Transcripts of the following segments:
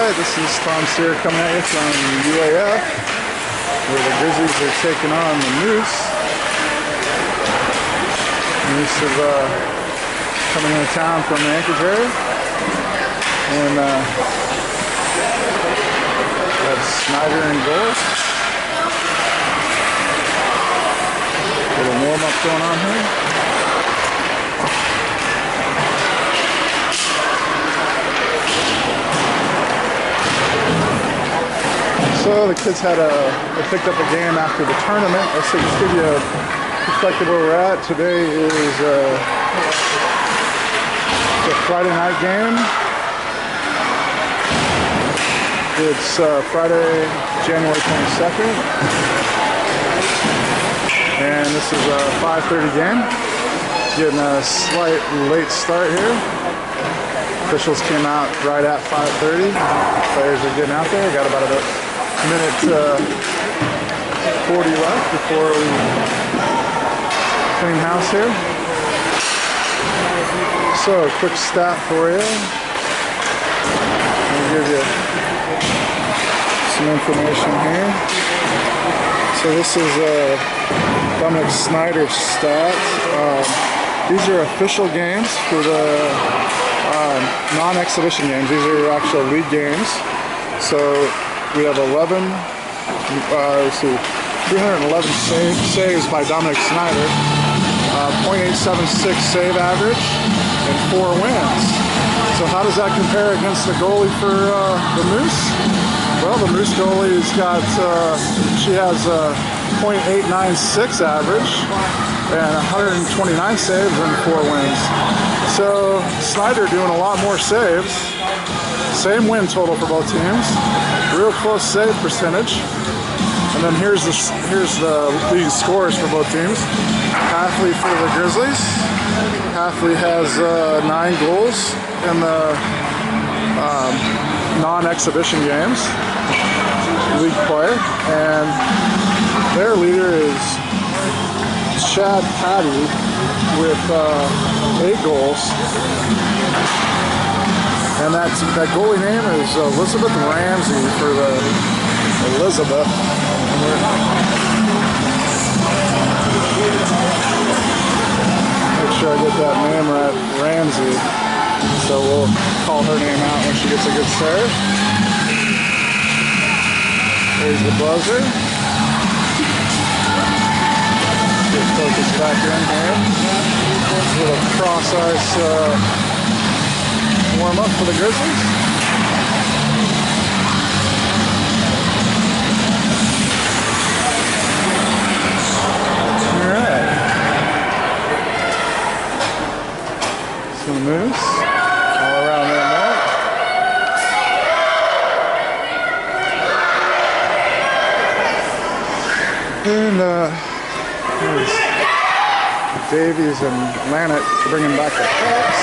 Alright, this is Tom Sear coming at you from UAF, where the Grizzlies are taking on the Moose. Moose have coming into town from the Anchorage area. And have Snyder in goal. Little warm-up going on here. So the kids they picked up a game after the tournament. Let's just give you a perspective where we're at. Today is the Friday night game. It's Friday, January 22nd. And this is a 5:30 game. Getting a slight late start here. Officials came out right at 5:30. Players are getting out there. Got about a minute 40 left before we clean house here. So, a quick stat for you. I'll give you some information here. So this is Dominic Snyder's stats. These are official games for the non-exhibition games. These are actual league games. So we have 311 saves by Dominic Snyder, 0.876 save average, and 4 wins. So how does that compare against the goalie for the Moose? Well, the Moose goalie's got, she has a 0.896 average and 129 saves and 4 wins. So Snyder doing a lot more saves. Same win total for both teams. Real close save percentage. And then here's the leading scores for both teams. Halfley for the Grizzlies. Halfley has 9 goals in the non-exhibition games, league play, and their leader is Chad Patty with 8 goals. And that goalie name is Elizabeth Ramsey for the Elizabeth. Make sure I get that name right, Ramsey. So we'll call her name out when she gets a good serve. There's the buzzer. Get focused back in here. A little cross ice warm up for the Grizzlies. All right. So the Moose all around that net. And there's Davies and Lanet bringing back the pucks.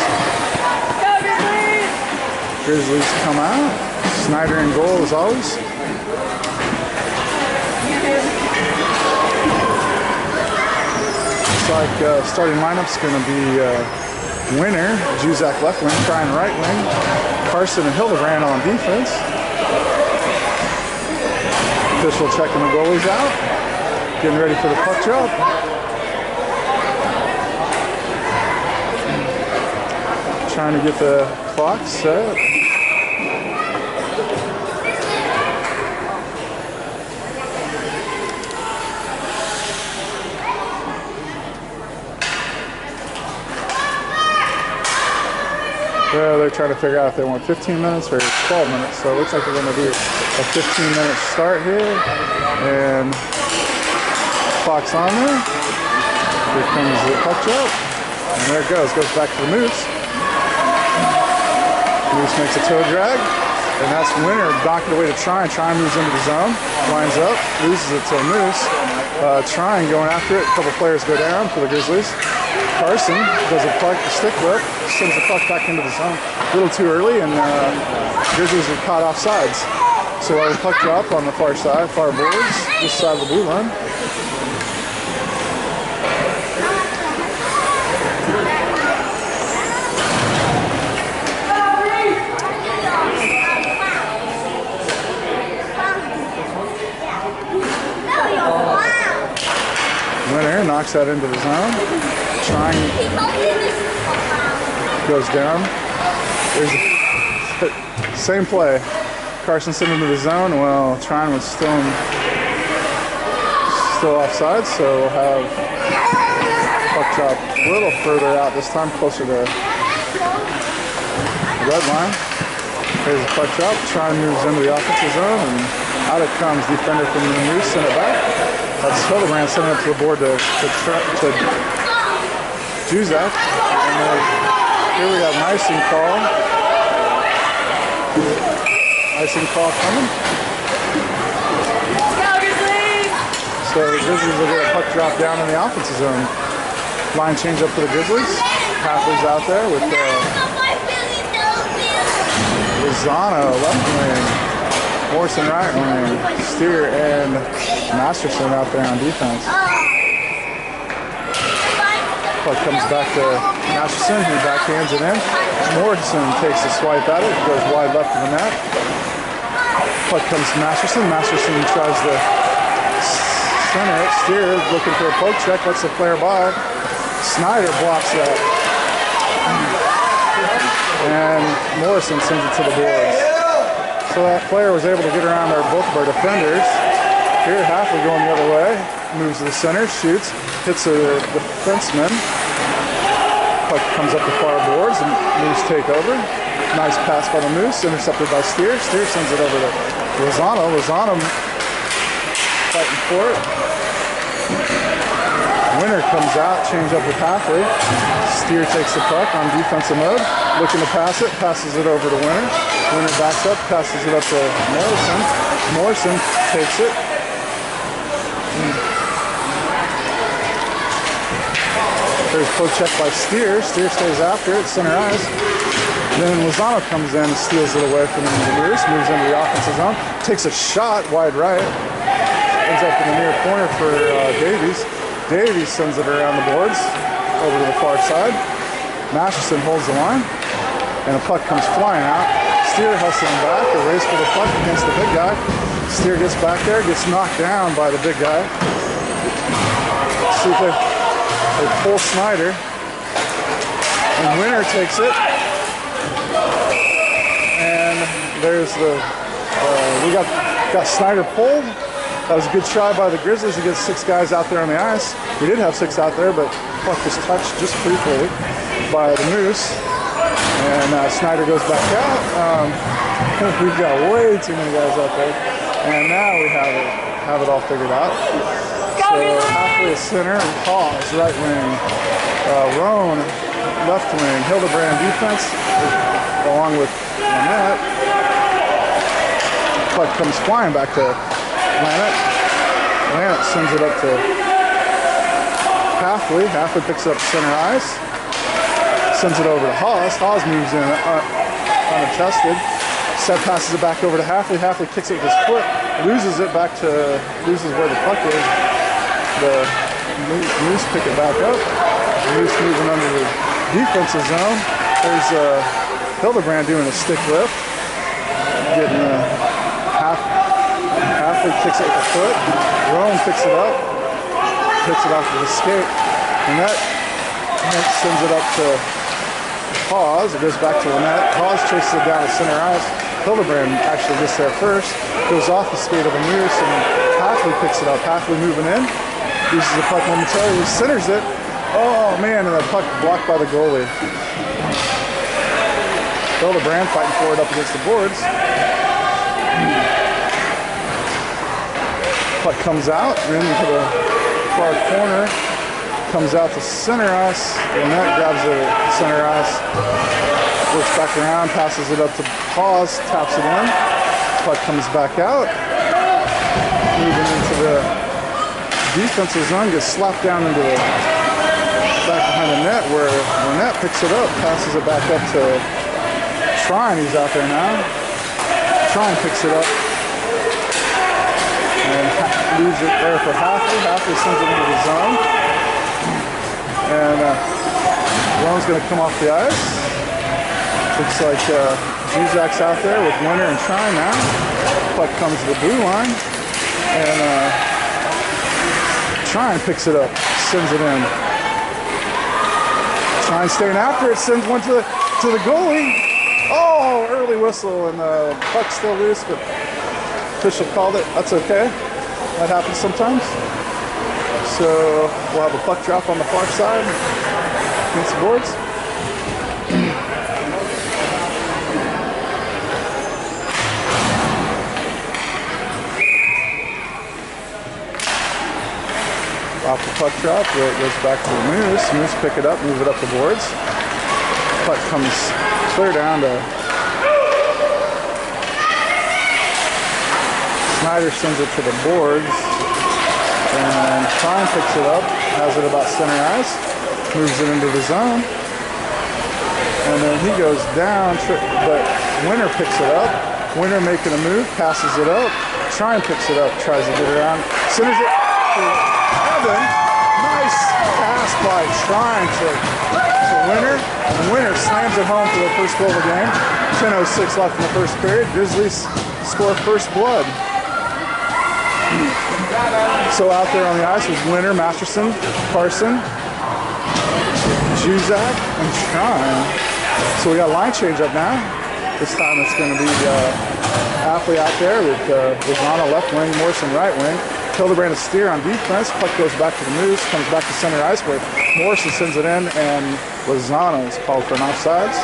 Grizzlies come out. Snyder in goal as always. Looks like starting lineup's going to be Winner, Juzak left wing, Trine right wing, Carson and Hildebrand on defense. Official checking the goalies out. Getting ready for the puck drop. Trying to get the clock set. Well, they're trying to figure out if they want 15 minutes or 12 minutes. So it looks like they're going to do a 15-minute start here. And clock's on there. Here comes the puck drop. And there it goes. Goes back to the Moose. Moose makes a toe drag. And that's Winner knocking away to Trine. Trine moves into the zone. Lines up. Loses it to Moose. Trine going after it. A couple players go down for the Grizzlies. Carson does a stick whip, sends the puck back into the zone. A little too early, and Grizzlies are caught off sides. So the puck drop on the far side, far boards, this side of the blue line. knocks that into the zone. Trine goes down. There's a, same play. Carson sent into the zone. Well, Trine was still offside, so we'll have puck drop a little further out this time, closer to the red line. Here's a puck drop. Trine moves into the offensive zone, and out it comes. Defender from the Moose, send it back. That's Hildebrand sending it to the board to Juzak. And then here we have an icing call. Icing call coming. Go Grizzlies! So the Grizzlies will get a puck drop down in the offensive zone. Line change up for the Grizzlies. Halfway's out there with Lozano left wing, Morrison right wing, Steer and Masterson out there on defense. Puck comes back to Masterson, he backhands it in. Morrison takes a swipe at it, goes wide left of the net. Puck comes to Masterson. Masterson tries to center it. Steer looking for a poke check, lets the player by. Snyder blocks that. And Morrison sends it to the boards. So that player was able to get around both of our defenders. Here, Halfley going the other way. Moves to the center, shoots, hits a defenseman. Puck comes up the far boards and Moose take over. Nice pass by the Moose, intercepted by Steer. Steer sends it over to Lozano. Lozano fighting for it. Winner comes out, change up with Halfley. Steer takes the puck on defensive mode, looking to pass it, passes it over to Winner. Winner backs up, passes it up to Morrison. Morrison takes it. There's poke check by Steer. Steer stays after it, center ice. Then Lozano comes in and steals it away from the Moose, moves into the offensive zone, takes a shot wide right, ends up in the near corner for Davies. Davies sends it around the boards over to the far side. Masterson holds the line, and the puck comes flying out. Steer hustling back, a race for the puck against the big guy. Steer gets back there, gets knocked down by the big guy. See if they pull Snyder, and Winner takes it. And there's the, we got Snyder pulled. That was a good try by the Grizzlies to get 6 guys out there on the ice. We did have 6 out there, but puck was touched just briefly by the Moose. And Snyder goes back out. We've got way too many guys out there. And now we have it all figured out. So Halfway is center, Hawes right wing, Roan left wing, Hildebrand defense, along with Lynette. Puck comes flying back to Lannett. Lannett sends it up to Halfley. Halfley picks it up center ice. Sends it over to Hawes. Hawes moves in unattested. Seth passes it back over to Halfley. Halfley kicks it with his foot. Loses it back to, loses where the puck is. The Moose pick it back up. Moose moving under the defensive zone. There's Hildebrand doing a stick lift. Getting Halfley kicks it with the foot. Rowan picks it up. Picks it off with a skate. And that sends it up to Hawes. It goes back to Lynette. Hawes chases it down to center ice. Hildebrand actually gets there first. Goes off the skate of a Moose, and Halfley picks it up. Halfley moving in. Uses the puck momentarily. Centers it. Oh man, and the puck blocked by the goalie. Hildebrand fighting for it up against the boards. Puck comes out, into the far corner, comes out to center ice, and that grabs the center ice, works back around, passes it up to Hawes, taps it in. Puck comes back out, moving into the defensive zone, gets slapped down into the back behind the net, where Lynette picks it up, passes it back up to Trine, he's out there now. Trine picks it up and leaves it there for Halfley. Halfley sends it into the zone. And Rowan's going to come off the ice. Looks like Juzak's out there with Winter and Trine now. Puck comes to the blue line. And Trine picks it up sends it in. Trying staying after it, sends one to the goalie. Oh, early whistle, and the puck's still loose, but official called it. That's okay. That happens sometimes. So we'll have a puck drop on the far side against the boards. Off the puck drop, where it goes back to the Moose. Moose pick it up, move it up the boards. Puck comes clear down to Snyder, sends it to the boards, and Klein picks it up, has it about center ice, moves it into the zone, and then he goes down, but Winter picks it up. Winter making a move, passes it up. Trine picks it up, tries to get it around, centers it to Evan. Nice pass by Trine to Winter, and Winter slams it home for the first goal of the game. 10:06 left in the first period. Grizzlies score first blood. So out there on the ice was Winter, Masterson, Carson, Juzak, and Trine. So we got line change up now. This time it's going to be Apley out there with Lozano left wing, Morrison right wing. Hildebrand a steer on defense. Puck goes back to the Moose, comes back to center ice where Morrison sends it in, and Lozano is called for an offsides.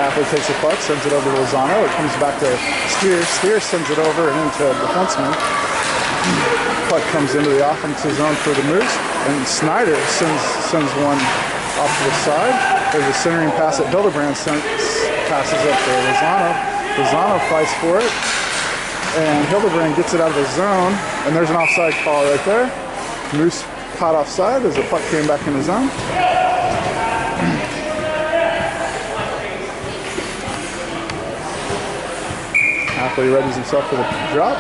Apley takes the puck, sends it over to Lozano. It comes back to Steer. Steer sends it over and into a defenseman. Puck comes into the offensive zone for the Moose, and Snyder sends one off to the side. There's a centering pass that Hildebrand passes up to Lozano. Lozano fights for it, and Hildebrand gets it out of the zone, and there's an offside call right there. Moose caught offside as the puck came back in the zone. Apley readies himself for the drop.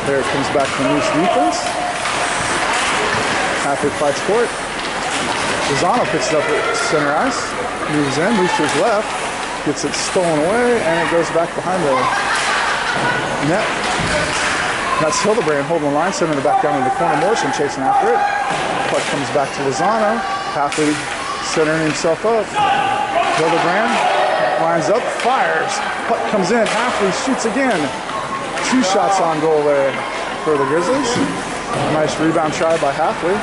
There it comes back to the Moose defense. Apley fights for it. Lozano picks it up at center ice, moves in, moves to his left, gets it stolen away, and it goes back behind the net. That's Hildebrand holding the line, sending it back down in the corner. Morrison chasing after it. Puck comes back to Lozano. Apley centering himself up. Hildebrand lines up, fires. Puck comes in, Apley shoots again. 2 shots on goal there for the Grizzlies. Nice rebound try by Halfley.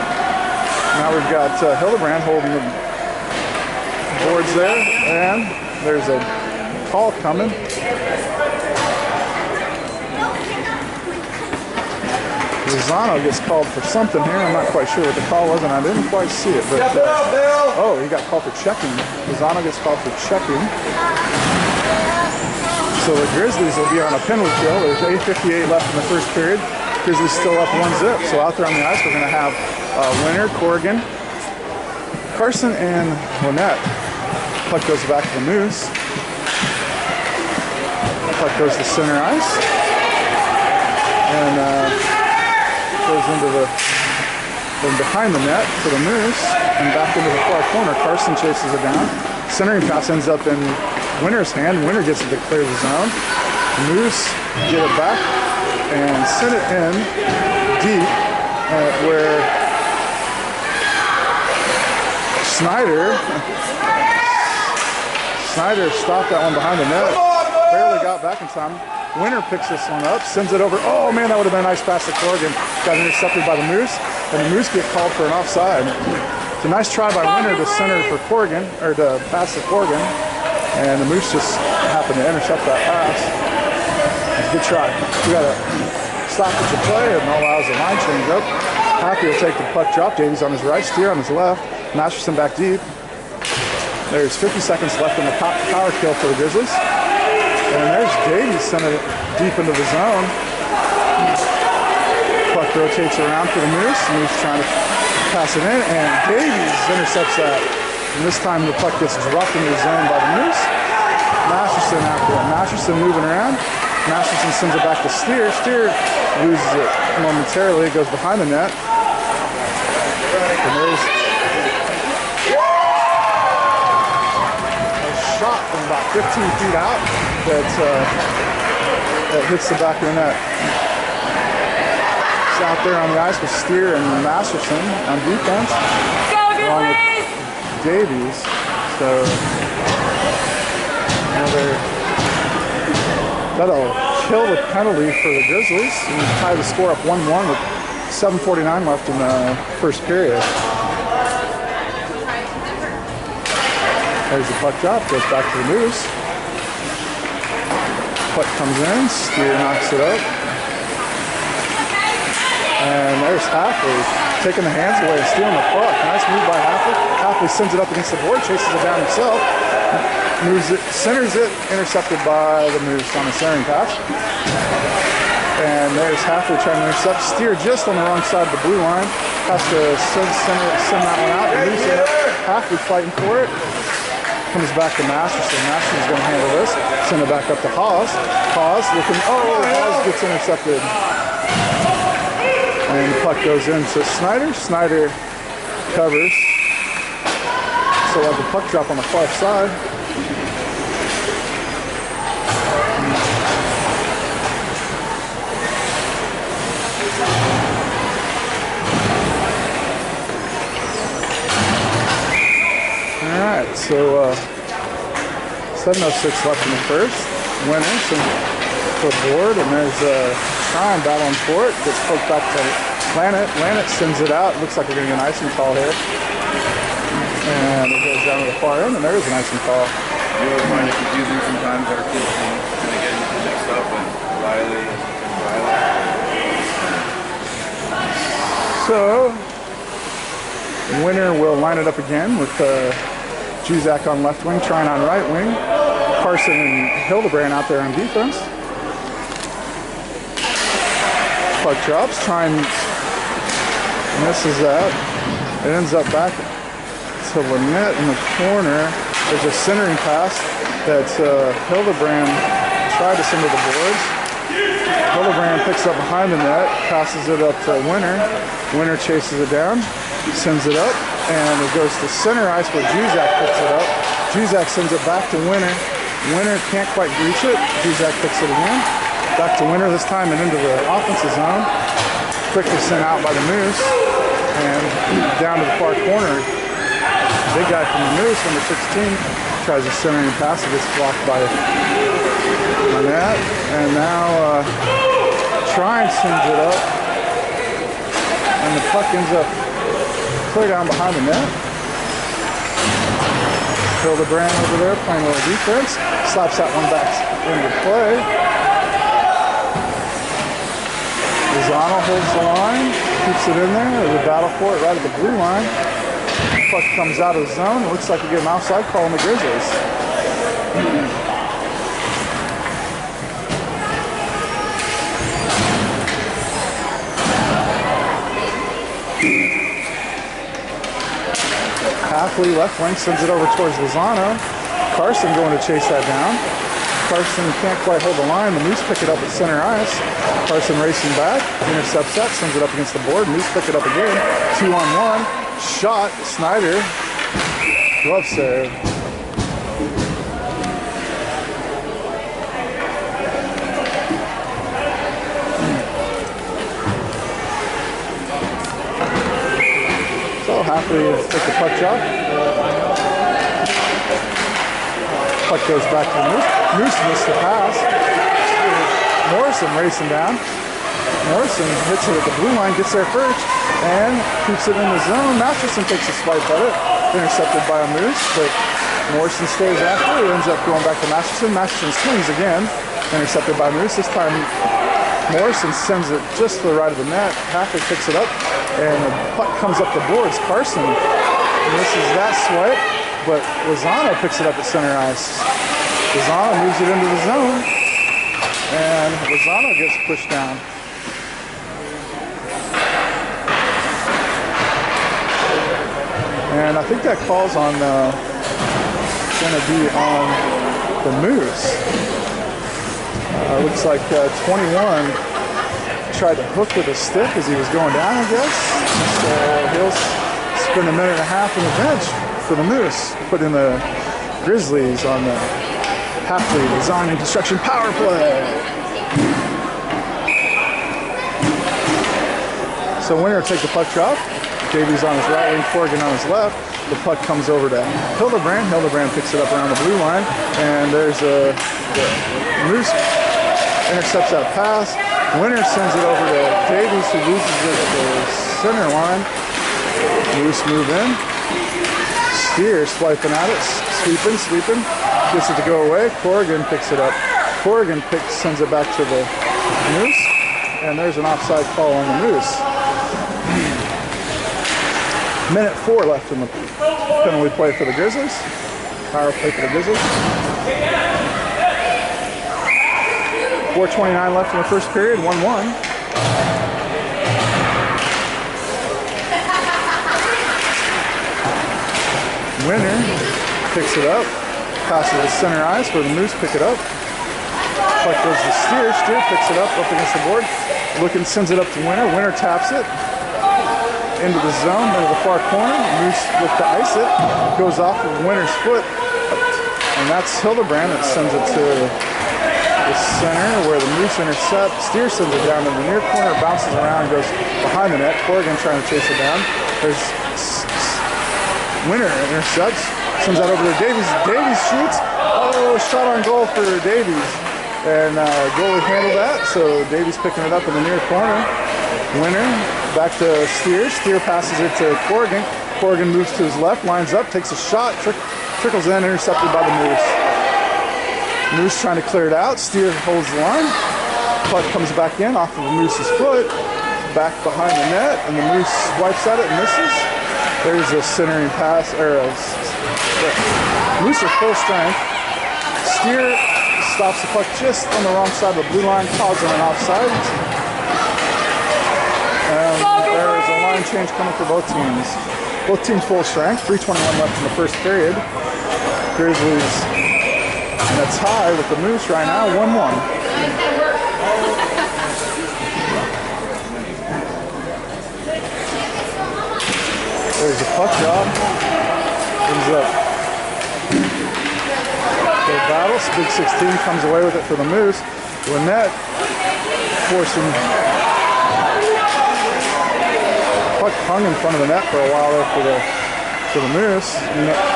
Now we've got Hildebrand holding the boards there, and there's a call coming. Lozano gets called for something here. I'm not quite sure what the call was, and I didn't quite see it. But oh, he got called for checking. Lozano gets called for checking. So the Grizzlies will be on a penalty kill. There's 8:58 left in the first period. Grizzlies still up 1-0. So out there on the ice, we're going to have Winter, Corrigan, Carson, and Lynette. Puck goes back to the Moose. Puck goes to center ice. And goes into then behind the net to the Moose and back into the far corner. Carson chases it down. Centering pass ends up in Winter's hand. Winter gets it to clear the zone. Moose get it back and send it in deep where Snyder stopped that one behind the net. Barely got back in time. Winter picks this one up, sends it over. Oh man, that would have been a nice pass to Corrigan. Got intercepted by the Moose, and the Moose get called for an offside. It's a nice try by Winter to center for Corrigan, or to pass to Corrigan, and the Moose just happened to intercept that pass. It's a good try. We got a stoppage of play and allows a line change up. Happy will take the puck drop. Davies on his right, Steer on his left. Masterson back deep. There's 50 seconds left in the power kill for the Grizzlies. And there's Davies sending it deep into the zone. Puck rotates around for the Moose. Moose trying to pass it in, and Davies intercepts that. And this time the puck gets dropped into the zone by the Moose. Masterson after it. Masterson moving around. Masterson sends it back to Steer. Steer loses it momentarily. It goes behind the net. And there's a shot from about 15 feet out that hits the back of the net. It's out there on the ice with Steer and Masterson on defense, along with Davies. So that'll kill the penalty for the Grizzlies and tie the score up 1-1 with 7:49 left in the first period. There's the puck drop, goes back to the Moose. Puck comes in, Steer knocks it up. And there's Hafley taking the hands away and stealing the puck. Nice move by Hafley. Hafley sends it up against the board, chases it down himself. Moves it, centers it, intercepted by the Moose on the centering pass. And there's Hafley trying to intercept. Steer just on the wrong side of the blue line. Has to send that one out. The Moose end up Hafley fighting for it. Comes back to Masterson. Masterson's going to handle this. Send it back up to Haas. Haas looking, Haas gets intercepted. And the puck goes in to Snyder. Snyder covers. So we'll have the puck drop on the far side. Alright, so 7:06 left in the first. Winner to the board, and there's Sean battling for it. Gets poked back to Lanet. Lanet sends it out. Looks like we're getting an icing call here. And it goes down to the far end, and there is an icing call. You would find it confusing sometimes. Our kids kind of getting mixed up with Riley and Riley. So, Winner will line it up again with Juzak on left wing, trying on right wing. Carson and Hildebrand out there on defense. Puck drops, misses that. It ends up back to Lynette in the corner. There's a centering pass that Hildebrand tried to send to the boards. Hildebrand picks up behind the net, passes it up to Winner. Winner chases it down, sends it up, and it goes to center ice where Juzak picks it up. Juzak sends it back to Winner. Winner can't quite reach it. Juzak picks it again. Back to Winner this time and into the offensive zone. Quickly sent out by the Moose. And down to the far corner. Big guy from the Moose, number 16, tries a centering pass. It gets blocked by Lynette. And now Trine sends it up. And the puck ends up clear down behind the net. Hildebrand over there playing a little defense. Slaps that one back into play. Lozano holds the line, keeps it in there. There's a battle for it right at the blue line. Puck comes out of the zone. It looks like we get an offside call on the Grizzlies. Hafley left wing sends it over towards Lozano. Carson going to chase that down. Carson can't quite hold the line. The Moose pick it up at center ice. Carson racing back, intercepts that, sends it up against the board. Moose pick it up again. 2-on-1. Shot. Snyder. Glove save. So Hafley takes the puck drop. Puck goes back to the Moose. Moose missed the pass. Morrison racing down. Morrison hits it at the blue line, gets there first, and keeps it in the zone. Masterson takes a swipe at it. Intercepted by a Moose, but Morrison stays after. It ends up going back to Masterson. Masterson swings again. Intercepted by Moose. This time Morrison sends it just to the right of the net. Hafley picks it up, and the puck comes up the boards. Carson misses that swipe, but Lozano picks it up at center ice. Lozano moves it into the zone, and Lozano gets pushed down. And I think that call's on, going to be on the Moose. Looks like 21 tried to hook with a stick as he was going down, I guess. So he'll spend a minute and a half on the bench for the Moose, put in the Grizzlies on the Halfley Design and Construction Power Play. So Winner will take the puck drop. Davies on his right wing, Corrigan on his left. The puck comes over to Hildebrand. Hildebrand picks it up around the blue line, and there's the Moose intercepts that pass. Winner sends it over to Davies, who loses it at the center line. Moose move in. Steer swiping at it, sweeping, gets it to go away. Corrigan picks it up. Corrigan sends it back to the Moose, and there's an offside call on the Moose. Minute 4 left in the penalty play for the Grizzlies. Power play for the Grizzlies. 4:29 left in the first period, 1-1. Winner picks it up, passes to center ice where the Moose pick it up. Puck goes to Steer. Steer picks it up against the board. Looking, sends it up to Winner. Winner taps it into the zone, into the far corner. Moose look to ice it. Goes off of Winner's foot. And that's Hildebrand that sends it to the center where the Moose intercepts. Steer sends it down to the near corner, bounces around, goes behind the net. Corrigan trying to chase it down. There's Winner intercepts, sends that over to Davies. Davies shoots. Oh, shot on goal for Davies. And goalie handled that, so Davies picking it up in the near corner. Winner back to Steer. Steer passes it to Corrigan. Corrigan moves to his left, lines up, takes a shot, trickles in, intercepted by the Moose. Moose trying to clear it out. Steer holds the line. Puck comes back in off of the Moose's foot, back behind the net, and the Moose swipes at it and misses. There's a centering pass, or Moose are full strength. Steer stops the puck just on the wrong side of the blue line, calls on an offside. And there is a line change coming for both teams. Both teams full strength, 3:21 left in the first period. Grizzlies in a tie with the Moose right now, 1-1. There's a puck drop. Comes up. The battle. Big 16 comes away with it for the Moose. Lynette forcing. Puck hung in front of the net for a while there for the Moose.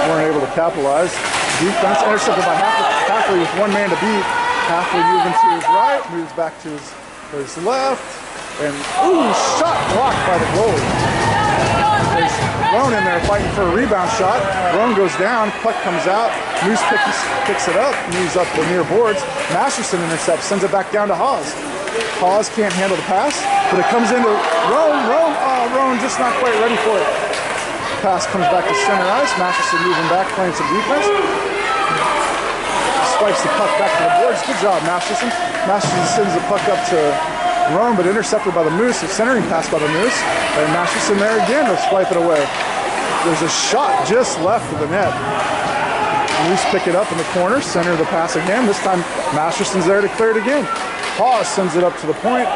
Weren't able to capitalize. Defense intercepted by Halfley with one man to beat. Halfley moving to his right, moves back to his left, and shot blocked by the goalie. There's Roan in there fighting for a rebound shot. Roan goes down, puck comes out. Moose picks it up, moves up the near boards. Masterson intercepts, sends it back down to Hawes. Hawes can't handle the pass, but it comes into Roan. Roan just not quite ready for it. Pass comes back to center ice. Masterson moving back, playing some defense. Swipes the puck back to the boards. Good job, Masterson. Masterson sends the puck up to Roan, but intercepted by the Moose. A centering pass by the Moose. And Masterson there again to swipe it away. There's a shot just left of the net. Moose pick it up in the corner, center the pass again. This time Masterson's there to clear it again. Hawes sends it up to the point.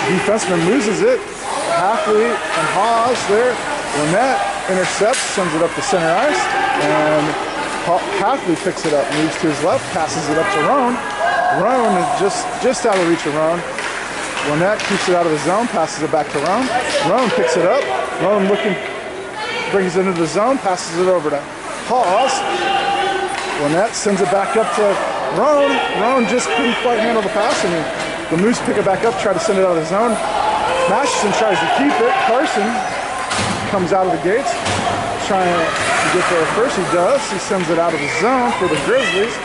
Defenseman loses it. Halfley and Hawes there. Lynette intercepts, sends it up to center ice. And Halfley picks it up, moves to his left, passes it up to Roan. Roan is just out of reach of Roan. Lynette keeps it out of the zone, passes it back to Roan. Roan picks it up. Roan brings it into the zone, passes it over to Hawes. Lynette sends it back up to Roan. Roan just couldn't quite handle the pass, and the Moose pick it back up, try to send it out of the zone. Masterson tries to keep it. Carson comes out of the gates, trying to get there first. He does. He sends it out of the zone for the Grizzlies.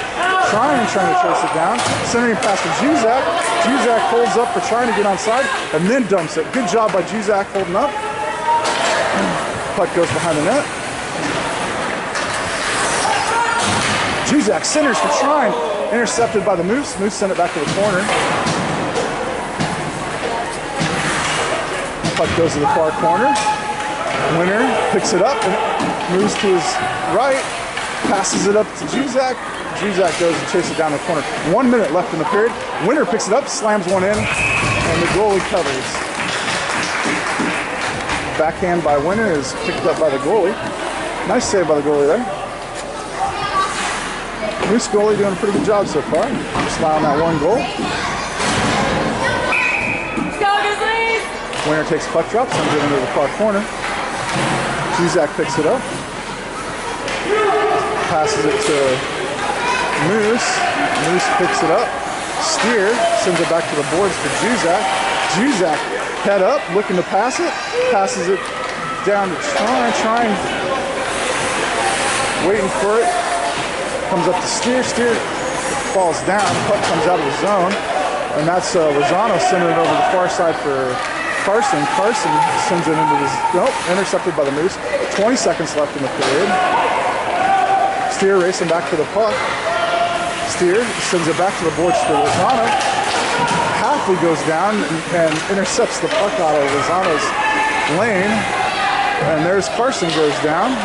Trying to chase it down. Centering pass to Juzak. Juzak holds up for trying to get onside and then dumps it. Good job by Juzak holding up. Puck goes behind the net. Juzak centers for trying. Intercepted by the Moose. Moose sent it back to the corner. Puck goes to the far corner. Winner picks it up and moves to his right. Passes it up to Juzak. Juzak goes and chases it down the corner. 1 minute left in the period. Winner picks it up, slams one in, and the goalie covers. Backhand by Winner is picked up by the goalie. Nice save by the goalie there. Moose goalie doing a pretty good job so far. Just allowing that one goal. Go Grizzlies! Winner takes puck drop, sends it into the far corner. Juzak picks it up. Passes it to Moose. Moose picks it up. Steer sends it back to the boards to Juzak. Juzak head up, looking to pass it. Passes it down to trying. Waiting for it. Comes up to Steer. Steer falls down. Puck comes out of the zone. And that's Lozano sending it over the far side for Carson. Carson sends it into this. Nope, intercepted by the Moose. 20 seconds left in the period. Steer racing back to the puck. Steer sends it back to the boards for Lozano. Halfley goes down and intercepts the puck out of Lozano's lane. And there's Carson goes down.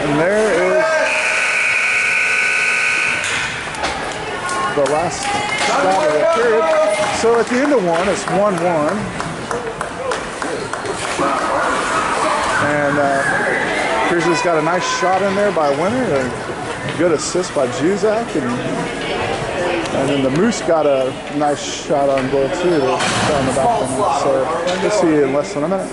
And there is the last stop of the period. So at the end of one, it's 1-1. And Grizzlies got a nice shot in there by Winner. A good assist by Juzak. And then the Moose got a nice shot on goal too. Down the back. So we'll see you in less than a minute.